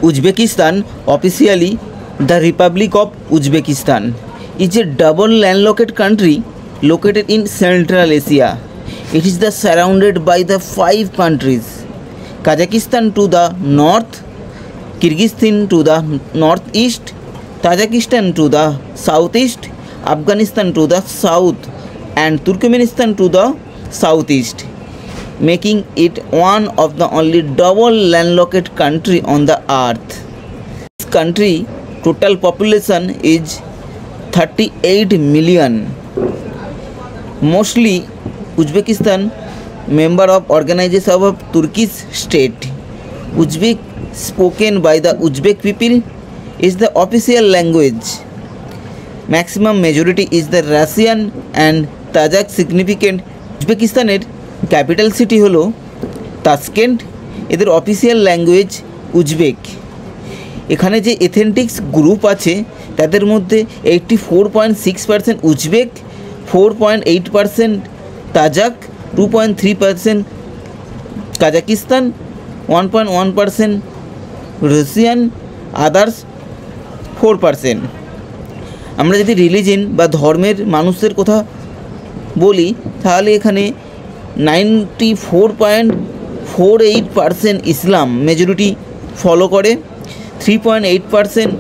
Uzbekistan, officially the Republic of Uzbekistan, is a double landlocked country located in Central Asia. It is surrounded by the 5 countries: Kazakhstan to the north, Kyrgyzstan to the northeast, Tajikistan to the southeast, Afghanistan to the south, and Turkmenistan to the southeast, making it one of the only double landlocked country on the earth. This country total population is 38 million. Mostly Uzbekistan member of Organization of Turkish State. Uzbek, spoken by the Uzbek people, is the official language. Maximum majority is the Russian and Tajik significant. উজবেকিস্তানের capital city হলো Tashkent. এদের official language Uzbek. এখানে যে এথেন্টিক্স group আছে তাদের মধ্যে 84.6% Uzbek, 4.8% তাজাক, 2.3% Kazakhstan, 1.1% Russian, others 4%। আমরা যদি রিলিজিন বা ধর্মের মানুষদের কথা বলি তাহলে এখানে 94.48% ইসলাম মেজরিটি ফলো করে, 3.8%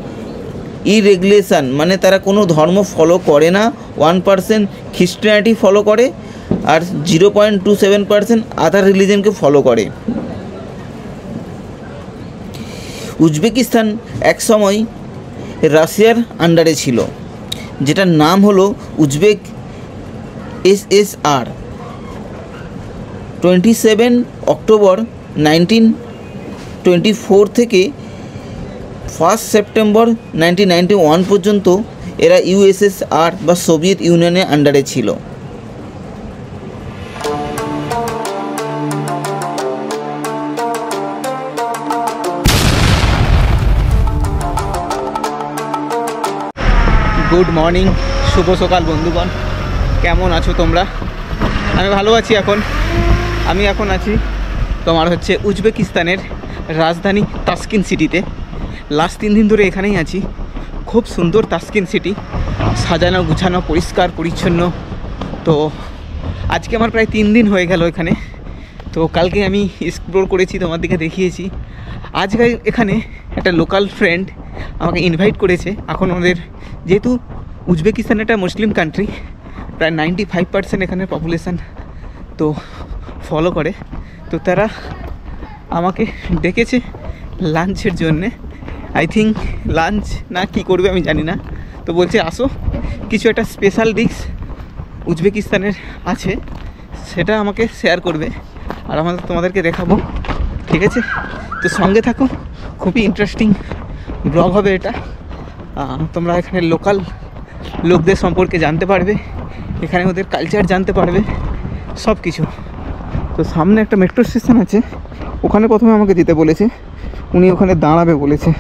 ইরেগুলেশন মানে তারা কোনো ধর্ম ফলো করে না, 1% খ্রিস্টানিটি ফলো করে, আর 0.27% আদার রিলিজনকে ফলো করে। উজবেকিস্তান এক সময় রাশিয়ার আন্ডারে ছিল, যেটার নাম হলো উজবেক SSR। 27 অক্টোবর 1924 থেকে 1 সেপ্টেম্বর 1991 পর্যন্ত এরা USSR বা সোভিয়েত ইউনিয়নের আন্ডারে ছিল। গুড মর্নিং, শুভ সকাল বন্ধুগণ, কেমন আছো তোমরা? আমি ভালো আছি। আমি এখন আছি তোমার হচ্ছে উজবেকিস্তানের রাজধানী তাসকিন সিটিতে। লাস্ট 3 দিন ধরে এখানেই আছি। খুব সুন্দর তাসকিন সিটি, সাজানো গুছানো, পরিষ্কার পরিচ্ছন্ন। তো আজকে আমার প্রায় 3 দিন হয়ে গেল এখানে। তো কালকে আমি এক্সপ্লোর করেছি, তোমার দিকে দেখিয়েছি। আজকে এখানে একটা লোকাল ফ্রেন্ড আমাকে ইনভাইট করেছে। এখন ওদের যেহেতু উজবেকিস্তান একটা মুসলিম কান্ট্রি, প্রায় 95% এখানে পপুলেশান তো ফলো করে, তো তারা আমাকে ডেকেছে লাঞ্চের জন্যে। আই থিঙ্ক লাঞ্চ না কি করবে আমি জানি না। তো বলছে আসো, কিছু একটা স্পেশাল ডিশ উজবেকিস্তানের আছে সেটা আমাকে শেয়ার করবে আর তোমাদেরকে দেখাবো, ঠিক আছে? তো সঙ্গে থাকো, খুবই ইন্টারেস্টিং ব্লগ হবে এটা। তোমরা এখানে লোকাল লোকদের সম্পর্কে জানতে পারবে, এখানে ওদের কালচার জানতে পারবে, সব কিছু। তো সামনে একটা মেট্রো স্টেশন আছে, ওখানে প্রথমে আমাকে যেতে বলেছে, উনি ওখানে দাঁড়াবে বলেছে,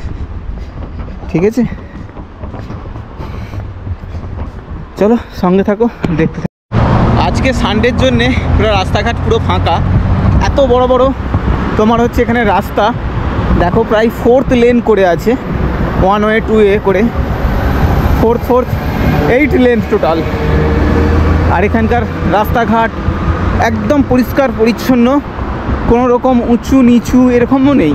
ঠিক আছে? চলো সঙ্গে থাকো, দেখতে থাকো। আজকে সানডের জন্যে পুরো রাস্তাঘাট পুরো ফাঁকা। এত বড় বড় তোমার হচ্ছে এখানে রাস্তা দেখো, প্রায় 4th লেন করে আছে, 1 ওয়ে 2 ওয়ে করে, 4th 8 লেন টোটাল। আর এখানকার রাস্তাঘাট একদম পরিষ্কার পরিচ্ছন্ন, কোনো রকম উঁচু নিচু এরকমও নেই।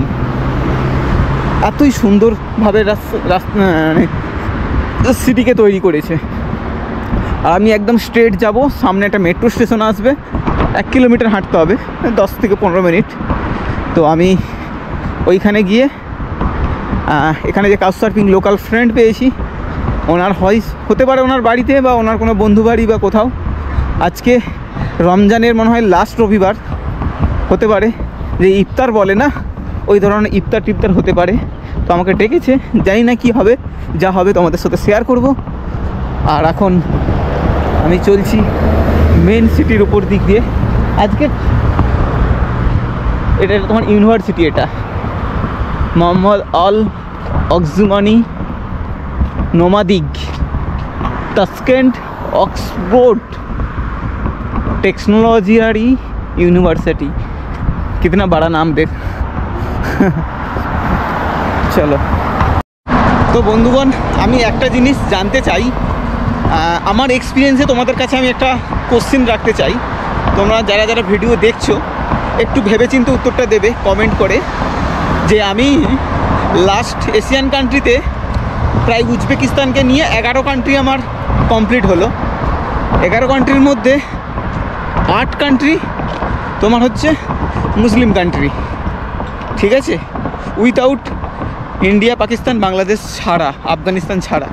এতই সুন্দরভাবে সিটিকে তৈরি করেছে। আর আমি একদম স্ট্রেট যাব, সামনে একটা মেট্রো স্টেশন আসবে, 1 কিলোমিটার হাঁটতে হবে, 10 থেকে 15 মিনিট। তো আমি ওইখানে গিয়ে এখানে যে কাউচ সার্ফিং লোকাল ফ্রেন্ড পেয়েছি, ওনার হতে পারে ওনার বাড়িতে বা ওনার কোনো বন্ধু বাড়ি বা কোথাও। আজকে রমজানের মনে হয় লাস্ট রবিবার, হতে পারে যে ইফতার বলে না, ওই ধরনের ইফতার টিফতার হতে পারে। তো আমাকে ডেকেছে, জানি না কি হবে, যা হবে তোমাদের সাথে শেয়ার করব। আর এখন আমি চলছি মেন সিটির উপর দিক দিয়ে। আজকে এটা তোমার ইউনিভার্সিটি, এটা মোহাম্মদ আল অক্সুমানি নোমাদিক ताशकंद ऑक्सफोर्ड टेक्नोलॉजी यूनिवर्सिटी। कितना बड़ा नाम देख। চলো। তো বন্ধুগণ, আমি একটা জিনিস জানতে চাই, আমার এক্সপিরিয়েন্সে তোমাদের কাছে আমি একটা কোশ্চেন রাখতে চাই। তোমরা যারা যারা ভিডিও দেখছো একটু ভেবেচিন্তে উত্তরটা দেবে কমেন্ট করে, যে আমি লাস্ট এশিয়ান কান্ট্রিতে প্রায় উজবেকিস্তানকে নিয়ে 11 কান্ট্রি আমার কমপ্লিট হলো। 11 কান্ট্রির মধ্যে 8 কান্ট্রি তোমার হচ্ছে মুসলিম কান্ট্রি, ঠিক আছে, উইথাউট ইন্ডিয়া, পাকিস্তান, বাংলাদেশ ছাড়া, আফগানিস্তান ছাড়া।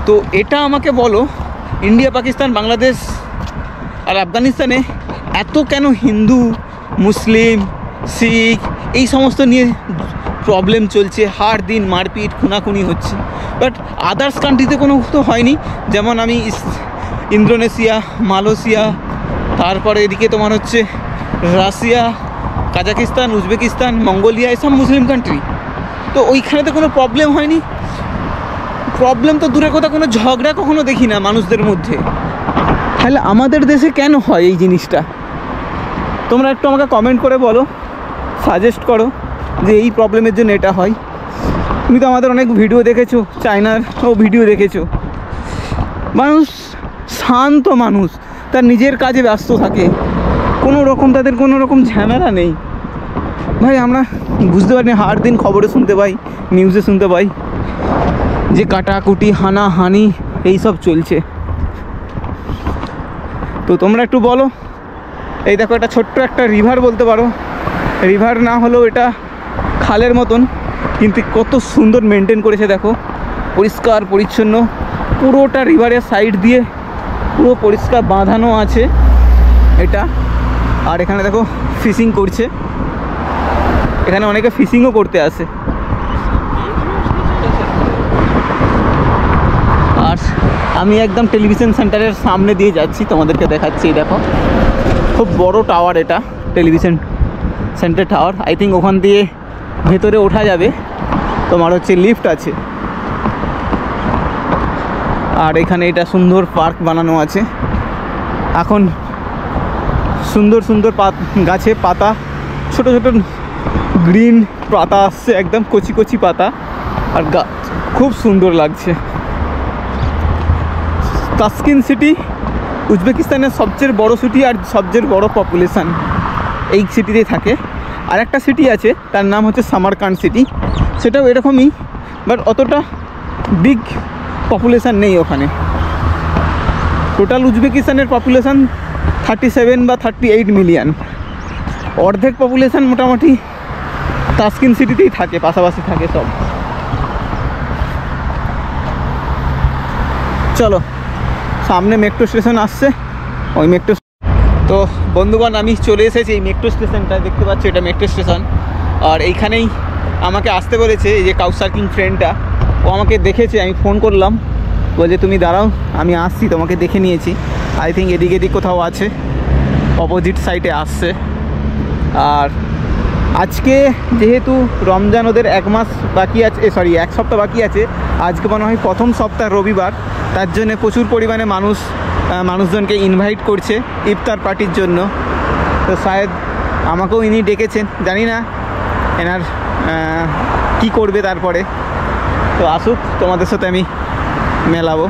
তো এটা আমাকে বলো, ইন্ডিয়া, পাকিস্তান, বাংলাদেশ আর আফগানিস্তানে এত কেন হিন্দু, মুসলিম, শিখ এই সমস্ত নিয়ে প্রবলেম চলছে, হার দিন মারপিট খুনাখুনি হচ্ছে, বাট আদার্স কান্ট্রিতে কোনো তো হয়নি। যেমন আমি ইন্দোনেশিয়া, মালয়েশিয়া, তারপরে এদিকে তোমার হচ্ছে রাশিয়া, কাজাকিস্তান, উজবেকিস্তান, মঙ্গোলিয়া, এসব মুসলিম কান্ট্রি, তো ওইখানে তো কোনো প্রবলেম হয়নি। প্রবলেম তো দূরের কথা, কোনো ঝগড়া কখনো দেখি না মানুষদের মধ্যে। তাহলে আমাদের দেশে কেন হয় এই জিনিসটা? তোমরা একটু আমাকে কমেন্ট করে বলো, সাজেস্ট করো যে এই প্রবলেমের জন্য এটা হয়। তুমি তো আমাদের অনেক ভিডিও দেখেছো, চায়নারও ভিডিও দেখেছো। মানুষ শান্ত মানুষ, তার নিজের কাজে ব্যস্ত থাকে, কোনো রকম তাদের কোনো রকম ঝামেলা নেই। ভাই আমরা বুঝতে পারি না, হার দিন খবরে শুনতে পাই, নিউজে শুনতে পাই যে কাটাকুটি, হানাহানি এইসব চলছে। তো তোমরা একটু বলো। এই দেখো, এটা ছোট্ট একটা রিভার বলতে পারো, রিভার না হলেও এটা খালের মতন, কিন্তু কত সুন্দর মেনটেন করেছে দেখো, পরিষ্কার পরিচ্ছন্ন, পুরোটা রিভারের সাইড দিয়ে পুরো পরিষ্কার বাঁধানো আছে এটা। আর এখানে দেখো ফিশিং করছে, এখানে অনেকে ফিশিংও করতে আসে। আর আমি একদম টেলিভিশন সেন্টারের সামনে দিয়ে যাচ্ছি, তোমাদেরকে দেখাচ্ছি। দেখো খুব বড় টাওয়ার, এটা television centre tower. I think ওখান দিয়ে ভেতরে ওঠা যাবে, তোমার হচ্ছে লিফট আছে। আর এখানে এটা সুন্দর পার্ক বানানো আছে। এখন সুন্দর সুন্দর গাছে পাতা, ছোট ছোট গ্রিন পাতা আসছে, একদম কচি কচি পাতা, আর গাছ খুব সুন্দর লাগছে। তাসকিন সিটি উজবেকিস্তানের সবচেয়ে বড় সিটি আর সবচেয়ে বড় পপুলেশান এই সিটিতেই থাকে। আর একটা সিটি আছে, তার নাম হচ্ছে সামারকান্ড সিটি, সেটাও এরকমই, বাট অতটা বিগ পপুলেশান নেই ওখানে। টোটাল উজবেকিস্তানের পপুলেশান 37 বা 38 মিলিয়ন, অর্ধেক পপুলেশান মোটামুটি তাসকিন সিটিতেই থাকে, পাশাপাশি থাকে সব। চলো, সামনে মেট্রো স্টেশন আসছে, ওই মেট্রো। তো বন্ধুগণ, আমি চলে এসেছি এই মেট্রো স্টেশনটা, দেখতে পাচ্ছি এটা মেট্রো স্টেশন। আর এইখানেই আমাকে আসতে বলেছে এই যে কাউসার্কিং ফ্রেন্ডটা, ও আমাকে দেখেছে, আমি ফোন করলাম, বলছে তুমি দাঁড়াও আমি আসছি, তোমাকে দেখে নিয়েছি। আই থিঙ্ক এদিক এদিক কোথাও আছে, অপোজিট সাইডে আসছে। আর আজকে যেহেতু রমজান ওদের 1 মাস বাকি আছে, সরি 1 সপ্তাহ বাকি আছে, আজকে মনে হয় প্রথম সপ্তাহ রবিবার, তার জন্য প্রচুর পরিমাণে মানুষজনকে ইনভাইট করছে ইফতার পার্টির জন্য। তো শায়দ আমাকেও ইনি ডেকেছেন, জানি না এনার কি করবে তারপরে। তো আসুক, তোমাদের সাথে আমি মেলাবো।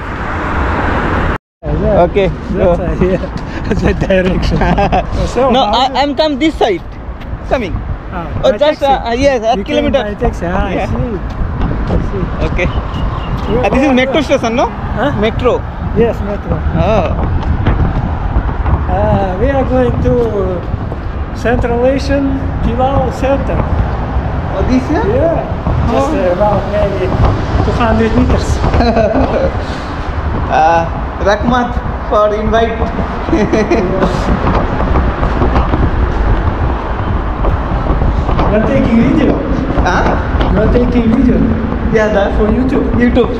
ওকে, the direction. no, I'm come this side, coming. By Just taxi? yes, a You came kilometer. by taxi. Yeah. I see. Okay. This is metro station, no? Huh? Metro. Yes, metro. Oh. We are going to Central Asian Pilao Center. Oh, this here? Yeah, just about maybe 200 meters. Rahmat for invite. You're taking video. Huh? You're taking video Yeah, that's for YouTube. YouTube.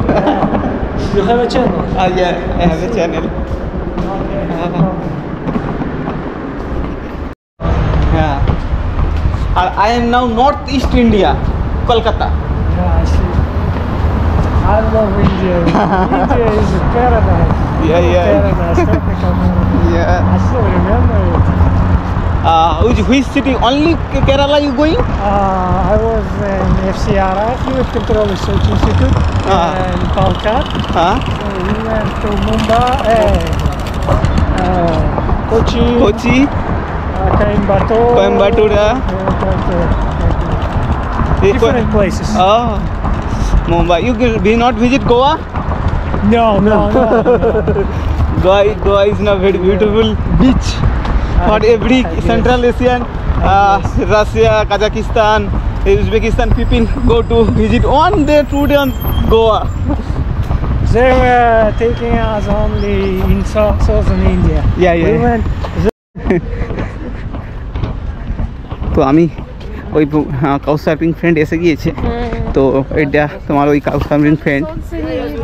You have a channel. Yeah, I have a channel. Okay. Yeah. I am now Northeast India, Kolkata. Yeah, I see. I love India. India is a paradise. Yeah. Paradise. Tropical paradise. Yeah. I still remember it. Which city? Only Kerala you going? I was in FCRI, Fluid Control Research Institute, in Balkat. We went to Mumbai, Kochi, Coimbatore. Different places. Mumbai. You will not visit Goa? No. Goa is a very beautiful beach for every Central Asian, Russia, Kazakhstan, Uzbekistan people go to visit 1 day, 2 day on Goa. They were taking us only in southern India. Yeah. We went. তো আমি ওই cow surfing friend এসে গিয়েছে, তো এটা তোমার ওই cow surfing friend.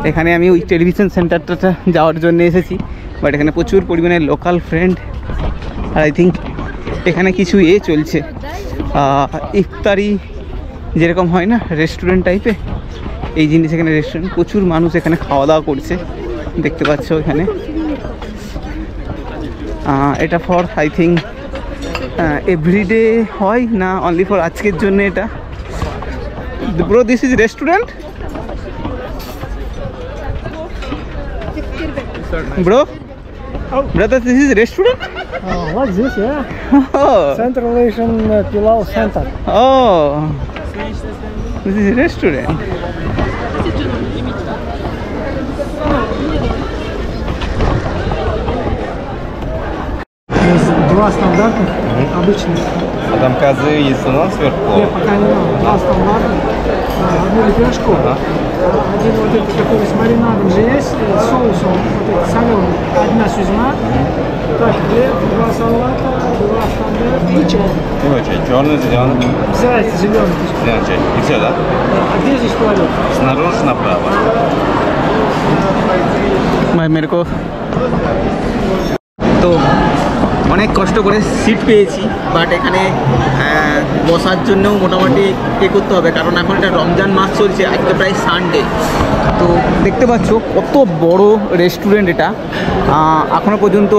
এখানে আমি ওই টেলিভিশন সেন্টারটা যাওয়ার জন্য এসেছি, বাট এখানে প্রচুর পরিমাণে লোকাল ফ্রেন্ড। আর আই থিঙ্ক এখানে কিছু চলছে, ইফতারি যেরকম হয় না রেস্টুরেন্ট টাইপে, এই জিনিস এখানে রেস্টুরেন্ট, প্রচুর মানুষ এখানে খাওয়া দাওয়া করছে দেখতে পাচ্ছ এখানে। এটা ফর আই থিঙ্ক এভরিডে হয় না, অনলি ফর আজকের জন্য এটা। Bro, this is restaurant bro? Brother, this is restaurant? Like this, yeah. Oh. Central Asian Pilau Center. Oh. This is restaurant. Есть два стандартных, обычных. А там козы есть у нас сверху? Нет, пока не надо. Два стандартных. Одну лепешку. Один вот этот, который с маринадом же есть, с соусом, вот этот соленый. Одна сюзьма. Так, хлеб, два салата, два стандарта и чай. Какой чай? Черный, зеленый? Обязательно зеленый. Зеленый чай. И все, да? А где здесь туалет? Снаружи направо. ভাই মেরে কো তো অনেক কষ্ট করে সিট পেয়েছি, বাট এখানে বসার জন্যও মোটামুটি করতে হবে, কারণ এখন এটা রমজান মাস চলছে, আজকে প্রায় সানডে। তো দেখতে পাচ্ছ কত বড় রেস্টুরেন্ট এটা, এখনও পর্যন্ত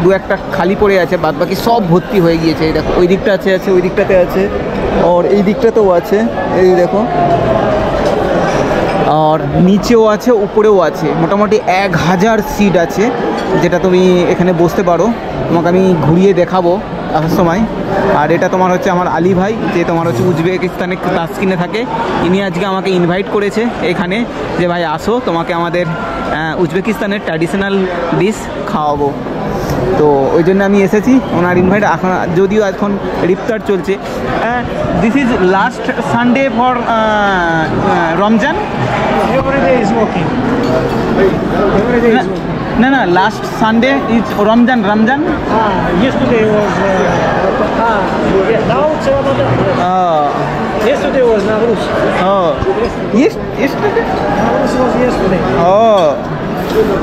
দু একটা খালি পড়ে আছে, বাদ বাকি সব ভর্তি হয়ে গিয়েছে। এই দেখো ওই দিকটা আছে, ওই দিকটাতে আছে, আর এই দিকটাতেও আছে, এই দেখো, আর নিচেও আছে, উপরেও আছে, মোটামুটি 1000 সিট আছে, যেটা তুমি এখানে বসতে পারো। তোমাকে আমি ঘুরিয়ে দেখাবো আসার সময়। আর এটা তোমার হচ্ছে আমার আলী ভাই, যে তোমার হচ্ছে উজবেকিস্তানে তাসকিনে থাকে, ইনি আজকে আমাকে ইনভাইট করেছে এখানে, যে ভাই আসো, তোমাকে আমাদের উজবেকিস্তানের ট্র্যাডিশনাল ডিশ খাওয়াবো। তো ওই জন্য আমি এসেছি, ওনার ইনভাইট। এখন যদিও এখন ইফতার চলছে, this is last Sunday for Ramzan. Every day is working. Every day is working. না, last Sunday is Ramzan. Yesterday was. Now it's Ramadan. Yesterday was Navruz. yesterday Navruz was yesterday.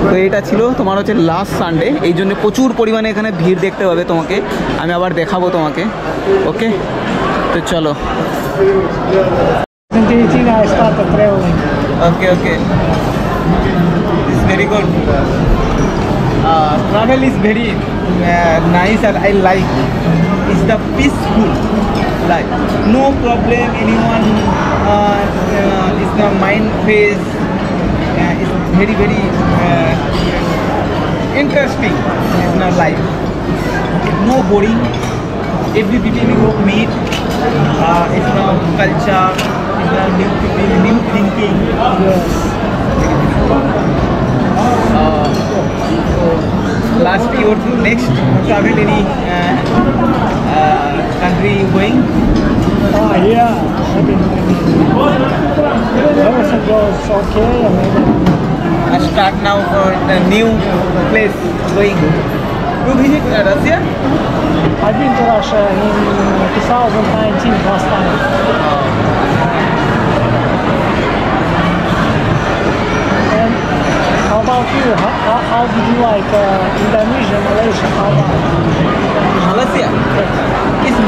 তো এটা ছিল তোমার হচ্ছে লাস্ট সানডে, এই জন্য প্রচুর পরিমাণে এখানে ভিড় দেখতে পাবে তোমাকে, আমি আবার দেখাবো তোমাকে। ওকে, তো চলো। 2018 I started traveling. Okay. It's very good. Travel is very nice and I like. It's the peaceful life. No problem. Anyone is the mind phase. It's very interesting. It's not life. No boring. Every people you meet. It's not culture. It's not new people, new thinking. Yes. Last year to next travel any country going? Yeah. Everything goes okay. I start now for the new place going. You visit Russia? I've been to Russia in 2019 last time. And how about you? How did you like Indonesia, Malaysia? How about Malaysia?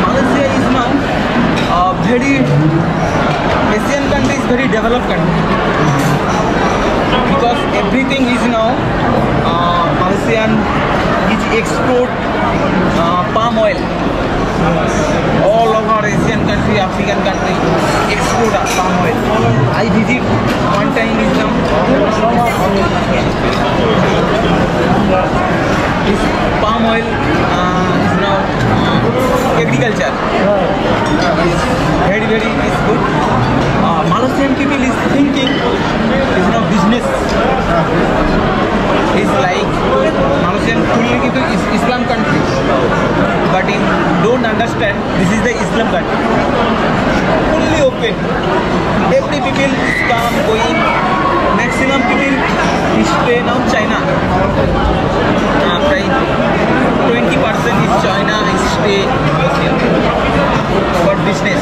Malaysia is now very Asian country is very developed country, because everything is now Malaysian is export palm oil. All over Asian country, African country export palm I visit one time is now. This palm oil is now agriculture. Very very is good. Malaysian people is thinking is now business. Is like Malaysian fully is Islam country, but in don't understand this is the Islam country. Fully open. Every people is come going. Maximum people is stay now China. Right. 20% is China is stay for business.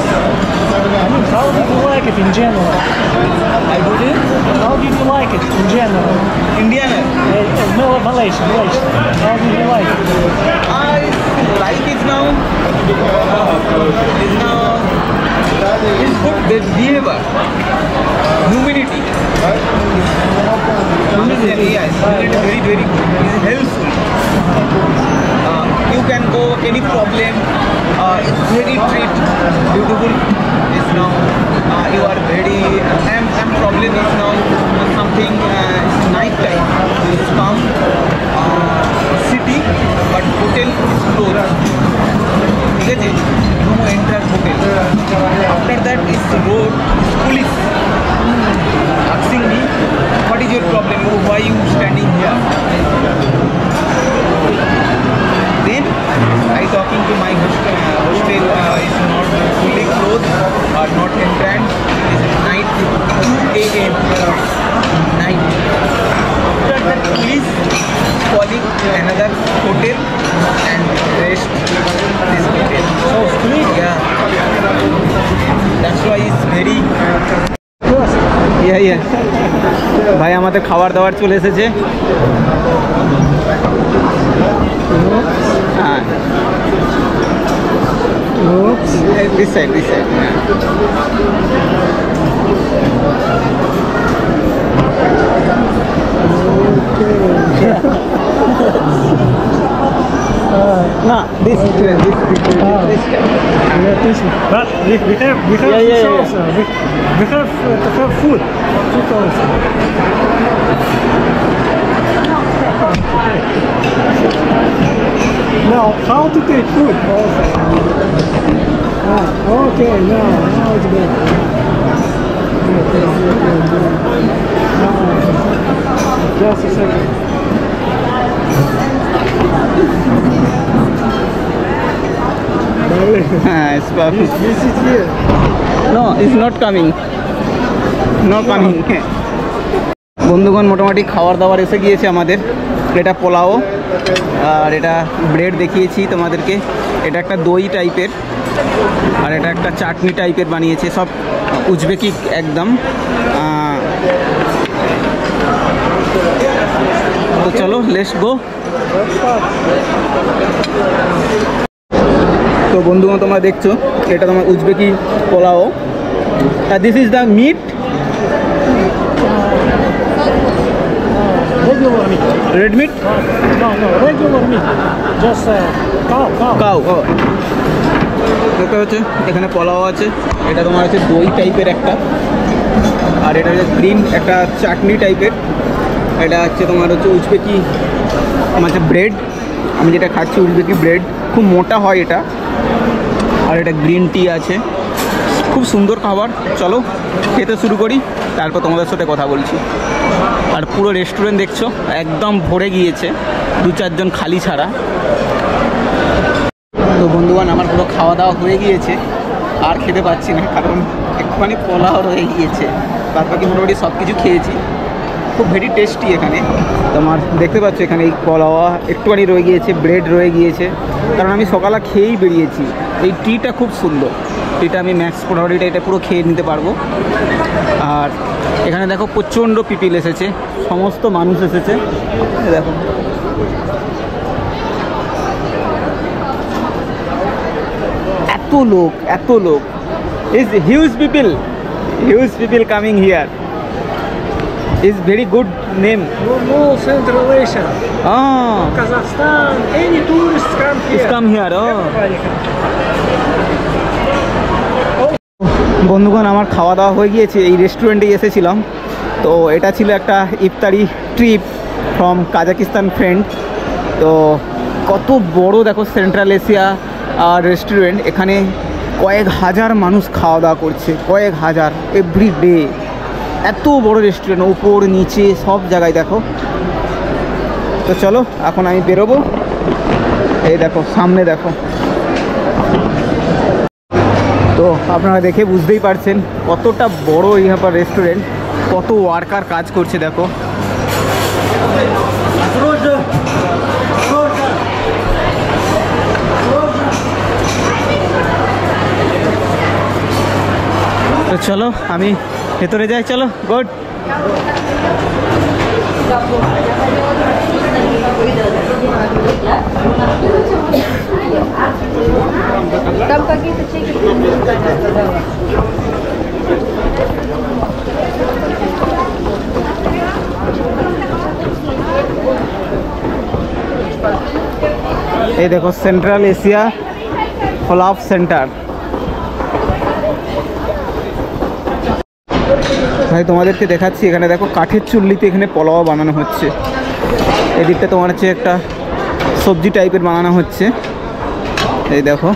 How did you like it in general? I do it. How did you like it in general? Indian. Malaysia. How did you like it? I like it now. Is now is good behavior. Humility. Humility, yes. Very very good. Is helpful. You can go any problem. It's very treat beautiful. Is now you are very. And problem is now something night time. It's come city, but hotel is closed. ठीक है no enter hotel. After that is road is police asking me what is your problem, why you standing here. Then I talking to my hostel is not fully closed or not entered. Is night 2 a.m. night. After that police calling another hotel and rest this hotel. So strict. Yeah. That's why it's very. Yeah. ভাই আমাদের খাবার দাবার চলে এসেছে। হ্যাঁ। This side. Yeah. No, this. But we have this also. We have to have food also. Now, how to take food also? Okay, now it's good. Just a second. It's perfect. This is here. No, it's not coming. বন্ধুগণ মোটামুটি খাবার দাবার এসে গিয়েছে আমাদের। এটা পোলাও আর এটা bread দেখিয়েছি তোমাদেরকে। এটা একটা দই টাইপের আর এটা একটা চাটনি টাইপের বানিয়েছে, সব উজবেকি একদম। তো চলো লেটস গো। তো বন্ধুগণ তোমরা দেখছো এটা তোমার Uzbeki pulao. This is the meat. Regular meat. Red meat? No, regular meat. Just cow. দেখতে হচ্ছে এখানে পোলাও আছে, এটা তোমার হচ্ছে দই টাইপের একটা, আর এটা হচ্ছে গ্রিন একটা চাটনি টাইপের। এটা হচ্ছে তোমার হচ্ছে উজবেকি মানে ব্রেড, আমি যেটা খাচ্ছি উজবেকি ব্রেড, খুব মোটা হয় এটা। আর এটা গ্রিন টি আছে, খুব সুন্দর খাবার। চলো খেতে শুরু করি, তারপর তোমাদের সাথে কথা বলছি। আর পুরো রেস্টুরেন্ট দেখছো একদম ভরে গিয়েছে, 2-4 জন খালি ছাড়া। তো বন্ধুগণ আমার পুরো খাওয়া দাওয়া হয়ে গিয়েছে, আর খেতে পাচ্ছি না কারণ একটুখানি পোলাও রয়ে গিয়েছে, তার বাকি মোটামুটি সব কিছু খেয়েছি। খুব ভেরি টেস্টি এখানে তোমার দেখতে পাচ্ছ, এখানে এই পোলাও একটুখানি রয়ে গিয়েছে, ব্রেড রয়ে গিয়েছে, কারণ আমি সকালে খেয়েই বেরিয়েছি। এই টিটা খুব সুন্দর, টিটা আমি ম্যাক্স পোটাওয়ারিটা এটা পুরো খেয়ে নিতে পারবো। আর এখানে দেখো প্রচণ্ড পিপিল এসেছে, সমস্ত মানুষ এসেছে, দেখো এত লোক is huge people coming here. Is very good name. No Central Asia. Kazakhstan, any tourists come here. Come here. বন্ধুগণ, আমার খাওয়া দাওয়া হয়ে গিয়েছে। এই রেস্টুরেন্টেই এসেছিলাম। তো এটা ছিল একটা ইফতারি ট্রিপ ফ্রম কাজাকিস্তান ফ্রেন্ড। তো কত বড় দেখো সেন্ট্রাল এশিয়া রেস্টুরেন্ট। এখানে কয়েক হাজার মানুষ খাওয়া দাওয়া করছে, কয়েক হাজার এভরি ডে। এত বড় রেস্টুরেন্ট, উপর নিচে সব জায়গায় দেখো। তো চলো এখন আমি বেরোবো। এই দেখো সামনে দেখো। তো আপনারা দেখে বুঝতেই পারছেন কতটা বড় ইহার রেস্টুরেন্ট, কত ওয়ার্কার কাজ করছে দেখো। তো চলো আমি ভেতরে যাই, চলো গুড। Там какие-то чеки. এই দেখো সেন্ট্রাল এশিয়া ফলাফ সেন্টার। ভাই তোমাদেরকে দেখাচ্ছি, এখানে দেখো কাঠের চুল্লিতে এখানে পোলাও বানানো হচ্ছে। এদিকটা তোমার হচ্ছে একটা সবজি টাইপের বানানো হচ্ছে। এই দেখো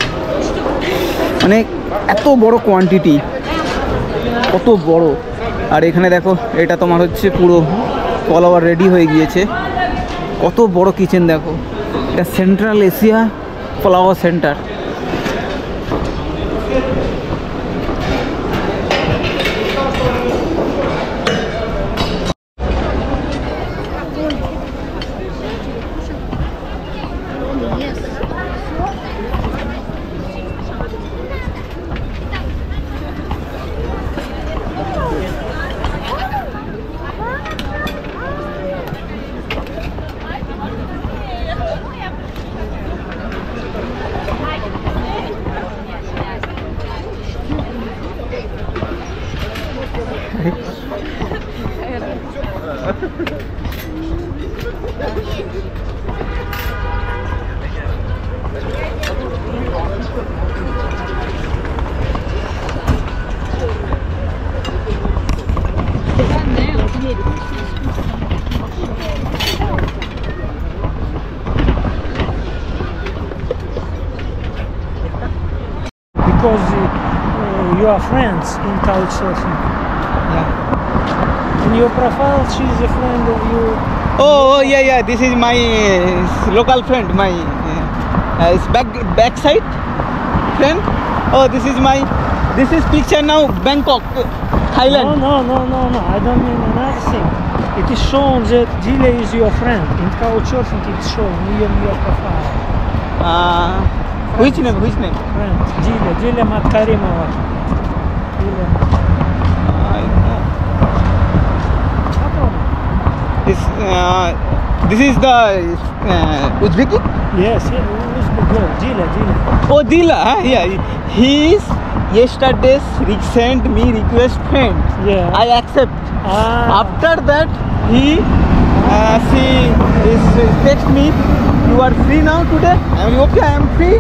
মানে এত বড় কোয়ান্টিটি, কত বড়। আর এখানে দেখো এটা তোমার হচ্ছে পুরো পোলাও রেডি হয়ে গিয়েছে। কত বড় কিচেন দেখো, এটা central Asia pulao centre. Because you are friends in couchsurfing. Yeah. In your profile, she's a friend of you. Oh yeah, this is my local friend, my backside friend. Oh, this is picture now Bangkok, Thailand. No. I don't mean another thing. It is shown that Dile is your friend. In couchsurfing, it's shown in your profile. Which name? Friend, Dile Matkarimova. Dile. I know. This is the Uzbeki? Yes, Uzbek girl, Dile. Oh, Dila, huh? Yeah. He is yesterday's sent me request friend. Yeah. I accept. Ah. After that, she is text me. You are free now today? I am okay. I am free.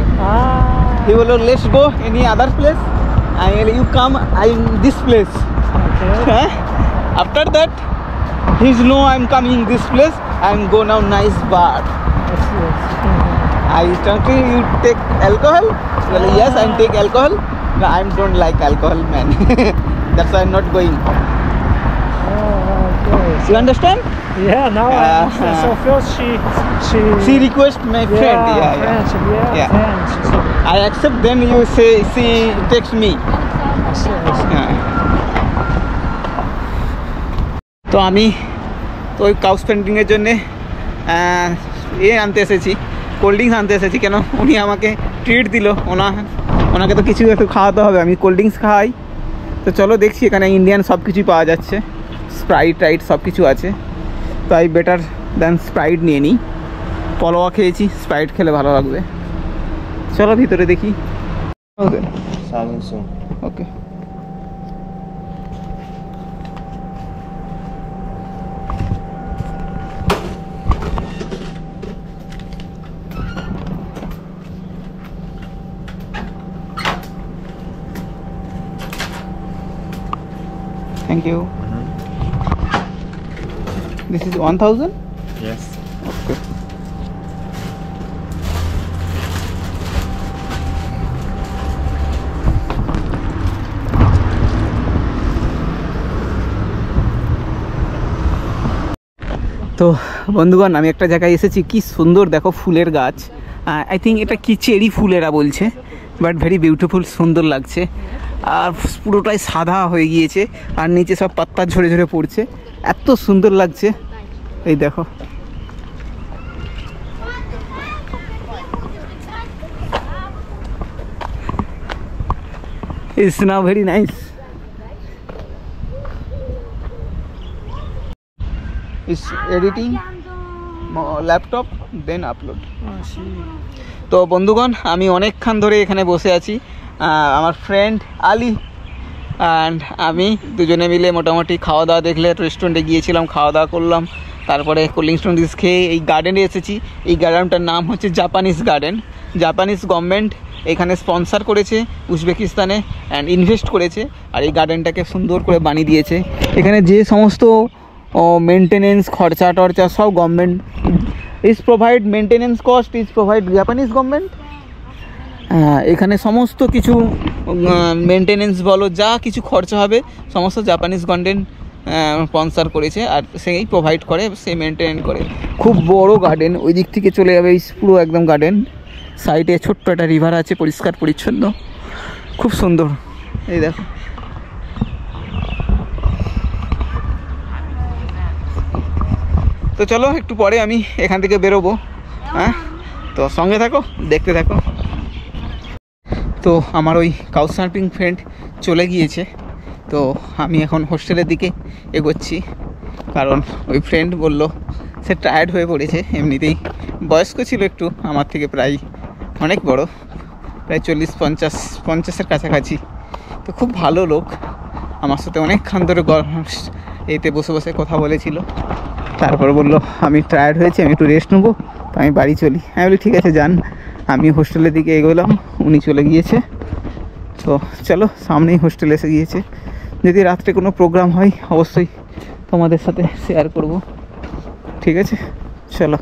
He will let's go any other place. I will you come. I in this place. Okay. After that, he's no. I am coming this place. I am go now nice bar. Yes. I totally you take alcohol? Well, yes, I take alcohol. No, I don't like alcohol, man. That's why I'm not going. Okay. You understand? Yeah, now I understand. So first She request my friend. Friendship, Yeah. friends. So, I accept. Then you say she text me. I see. তো আমি তো ওই cows পেন্টিংয়ের জন্যে আনতে এসেছি, cold drinks আনতে এসেছি। কেন উনি আমাকে ট্রিট দিল, ওনাকে তো কিছু একটু খাওয়াতে হবে। আমি কোল্ড ড্রিঙ্কস খাওয়াই। তো চলো দেখছি, এখানে ইন্ডিয়ান সব কিছুই পাওয়া যাচ্ছে, স্প্রাইট টাইট সব কিছু আছে। তো আই বেটার দেন স্প্রাইট নিয়ে নিই। পোলাও খেয়েছি, স্প্রাইট খেলে ভালো লাগবে। চলো ভিতরে দেখি। Okay okay. Thank you. This is 1000? Yes. Okay. তো বন্ধুগণ, আমি একটা জায়গায় এসেছি, কি সুন্দর দেখো ফুলের গাছ। আই থিঙ্ক এটা কি চেরি ফুল এরা বলছে, বাট ভেরি বিউটিফুল, সুন্দর লাগছে। আর পুরোটাই সাদা হয়ে গিয়েছে, আর নিচে সব পাত্তা ঝরে ঝরে পড়ছে, এত সুন্দর লাগছে। এই দেখো, it's now very nice. It's editing laptop then upload. তো বন্ধুগণ, আমি অনেকক্ষণ ধরে এখানে বসে আছি। আমার ফ্রেন্ড আলী অ্যান্ড আমি দুজনে মিলে মোটামুটি খাওয়া দাওয়া, দেখলে রেস্টুরেন্টে গিয়েছিলাম, খাওয়া দাওয়া করলাম, তারপরে কোল্ড ড্রিঙ্কস খেয়ে এই গার্ডেনে এসেছি। এই গার্ডেনটার নাম হচ্ছে জাপানিজ গার্ডেন। জাপানিজ গভর্নমেন্ট এখানে স্পন্সার করেছে উজবেকিস্তানে অ্যান্ড ইনভেস্ট করেছে, আর এই গার্ডেনটাকে সুন্দর করে বানিয়ে দিয়েছে। এখানে যে সমস্ত মেনটেনেন্স খরচা টরচা সব government is provide, maintenance cost is provide Japanese government. এখানে সমস্ত কিছু মেনটেনেন্স বলো, যা কিছু খরচা হবে সমস্ত জাপানিজ গভর্নমেন্ট স্পন্সার করেছে, আর সেই প্রোভাইড করে, সেই মেনটেন করে। খুব বড় গার্ডেন, ওই দিক থেকে চলে যাবে পুরো একদম গার্ডেন। সাইডে ছোট্ট একটা রিভার আছে, পরিষ্কার পরিচ্ছন্ন, খুব সুন্দর। এই দেখো, তো চলো একটু পরে আমি এখান থেকে বেরোবো। হ্যাঁ, তো সঙ্গে থাকো, দেখতে থাকো। তো আমার ওই কাউচ সার্ফিং ফ্রেন্ড চলে গিয়েছে, তো আমি এখন হোস্টেলের দিকে এগোচ্ছি, কারণ ওই ফ্রেন্ড বলল সে টায়ার্ড হয়ে পড়েছে। এমনিতেই বয়স্ক ছিল একটু, আমার থেকে প্রায় অনেক বড়, প্রায় 40-50-50-এর কাছাকাছি। তো খুব ভালো লোক, আমার সাথে অনেকক্ষণ ধরে এতে বসে বসে কথা বলেছিল। তারপর বললো আমি টায়ার্ড হয়েছি, আমি একটু রেস্ট নেবো, তো আমি বাড়ি চলি। আমি বলি ঠিক আছে যান। আমি হোস্টেলের দিকে এগোলাম, উনি চলে গিয়েছে। তো চলো, সামনেই হোস্টেল এসে গিয়েছে। যদি রাত্রে কোনো প্রোগ্রাম হয় অবশ্যই তোমাদের সাথে শেয়ার করব, ঠিক আছে? চলো।